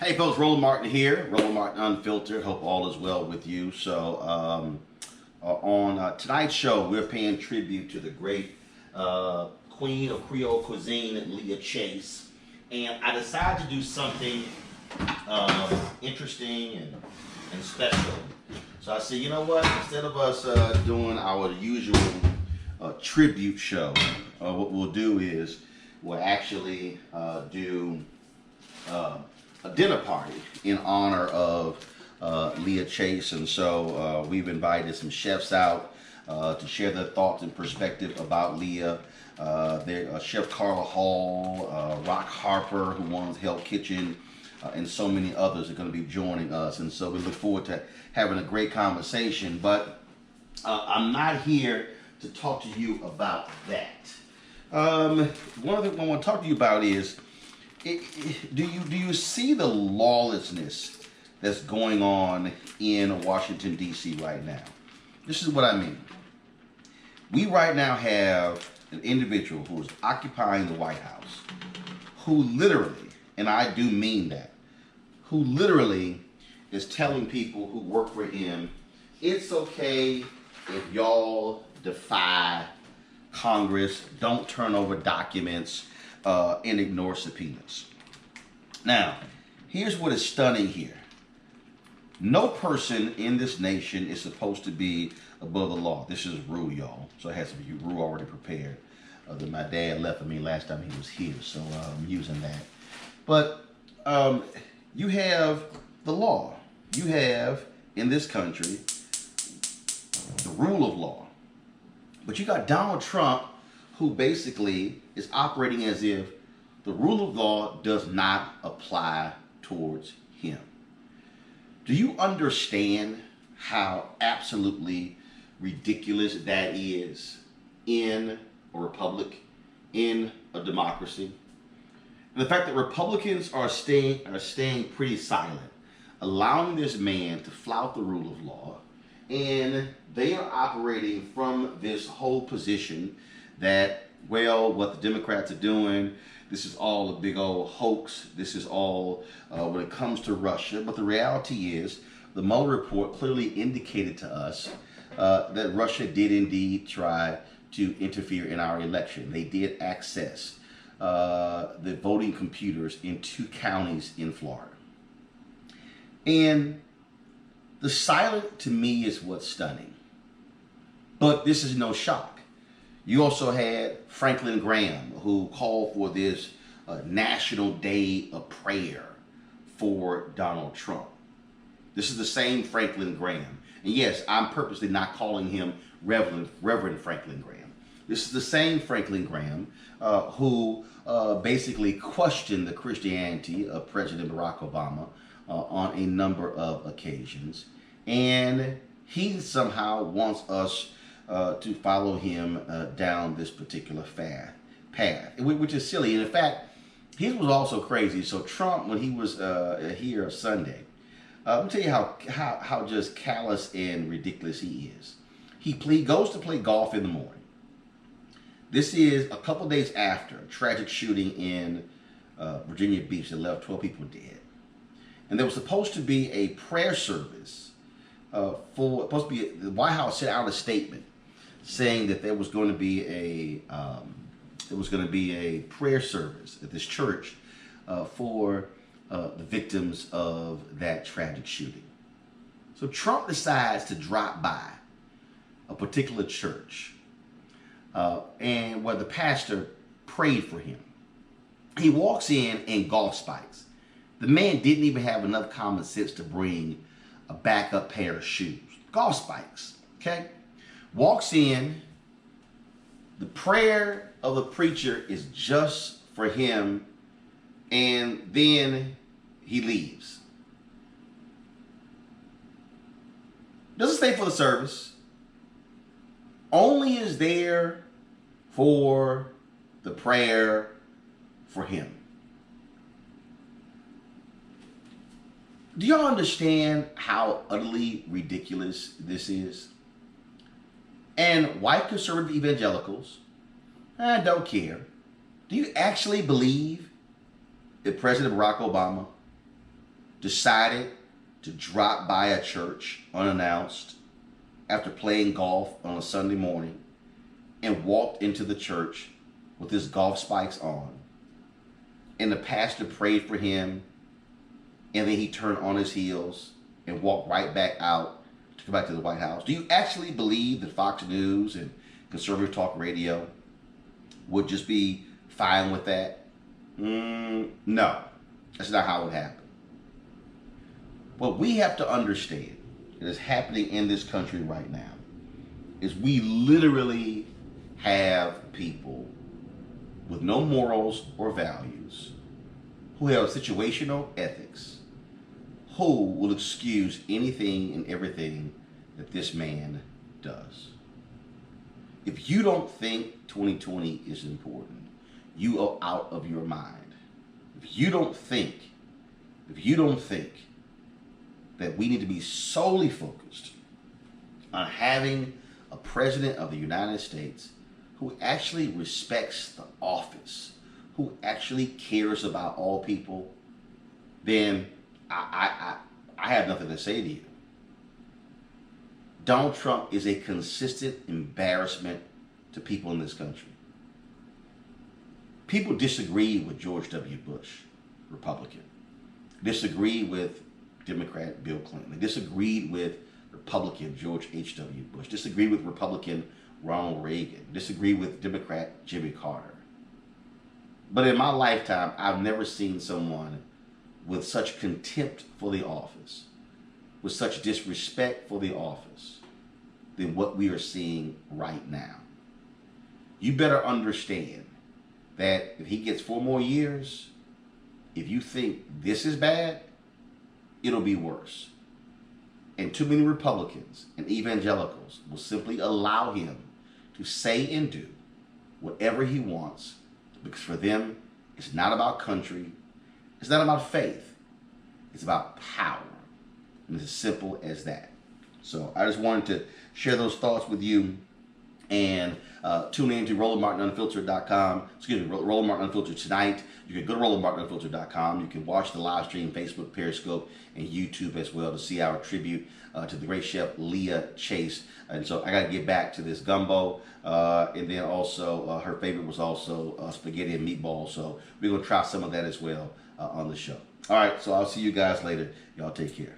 Hey folks, Roland Martin here, Roland Martin Unfiltered. Hope all is well with you. So on tonight's show, we're paying tribute to the great queen of Creole cuisine, Leah Chase. And I decided to do something interesting and special. So I said, you know what, instead of us doing our usual tribute show, what we'll do is we'll actually do a dinner party in honor of Leah Chase. And so we've invited some chefs out to share their thoughts and perspective about Leah. Chef Carla Hall, Rock Harper, who runs Hell Kitchen, and so many others are going to be joining us. And so we look forward to having a great conversation. But I'm not here to talk to you about that. One of the things I want to talk to you about is, do you see the lawlessness that's going on in Washington, D.C. right now? This is what I mean. We right now have an individual who is occupying the White House, who literally, and I do mean that, who literally is telling people who work for him, it's okay if y'all defy Congress, don't turn over documents, and ignore subpoenas. Now, here's what is stunning here. No person in this nation is supposed to be above the law. This is rule, y'all. So it has to be rule already prepared. That my dad left for me last time he was here, so I'm using that. But you have the law. You have, in this country, the rule of law. But you got Donald Trump, who basically is operating as if the rule of law does not apply towards him. Do you understand how absolutely ridiculous that is in a republic, in a democracy? And the fact that Republicans are staying pretty silent, allowing this man to flout the rule of law, and they are operating from this whole position that, well, what the Democrats are doing, this is all a big old hoax. This is all when it comes to Russia. But the reality is, the Mueller report clearly indicated to us that Russia did indeed try to interfere in our election. They did access the voting computers in 2 counties in Florida. And the silence, to me, is what's stunning. But this is no shock. You also had Franklin Graham, who called for this national day of prayer for Donald Trump. This is the same Franklin Graham. And yes, I'm purposely not calling him Reverend Franklin Graham. This is the same Franklin Graham who basically questioned the Christianity of President Barack Obama on a number of occasions. And he somehow wants us to follow him down this particular path, which is silly. And in fact, his was also crazy. So Trump, when he was here Sunday, let me tell you how just callous and ridiculous he is. He goes to play golf in the morning. This is a couple days after a tragic shooting in Virginia Beach that left 12 people dead. And there was supposed to be a prayer service the White House sent out a statement saying that there was going to be a prayer service at this church for the victims of that tragic shooting. So Trump decides to drop by a particular church and where the pastor prayed for him. He walks in golf spikes. The man didn't even have enough common sense to bring a backup pair of shoes. Golf spikes, okay? Walks in, the prayer of the preacher is just for him, and then he leaves. Doesn't stay for the service. Only is there for the prayer for him. Do y'all understand how utterly ridiculous this is? And white conservative evangelicals, I don't care. Do you actually believe that President Barack Obama decided to drop by a church unannounced after playing golf on a Sunday morning and walked into the church with his golf spikes on. And the pastor prayed for him, and then he turned on his heels and walked right back out to come back to the White House. Do you actually believe that Fox News and conservative talk radio would just be fine with that? No, that's not how it happened. What we have to understand that is happening in this country right now is we literally have people with no morals or values who have situational ethics who will excuse anything and everything that this man does. If you don't think 2020 is important, you are out of your mind. If you don't think that we need to be solely focused on having a president of the United States who actually respects the office, who actually cares about all people, then I have nothing to say to you. Donald Trump is a consistent embarrassment to people in this country. People disagree with George W. Bush, Republican. Disagree with Democrat Bill Clinton. They disagreed with Republican George H.W. Bush. Disagreed with Republican Ronald Reagan. Disagreed with Democrat Jimmy Carter. But in my lifetime, I've never seen someone with such contempt for the office, with such disrespect for the office, than what we are seeing right now. You better understand that if he gets 4 more years, if you think this is bad, it'll be worse. And too many Republicans and evangelicals will simply allow him to say and do whatever he wants, because for them, it's not about country, it's not about faith, it's about power. And it's as simple as that. So I just wanted to share those thoughts with you. And tune in to RolandMartinUnfiltered.com. Excuse me, Roland Martin Unfiltered tonight. You can go to RolandMartinUnfiltered.com. You can watch the live stream, Facebook, Periscope, and YouTube as well to see our tribute to the great chef Leah Chase. And so I got to get back to this gumbo. And then also her favorite was also spaghetti and meatballs. So we're going to try some of that as well on the show. All right, so I'll see you guys later. Y'all take care.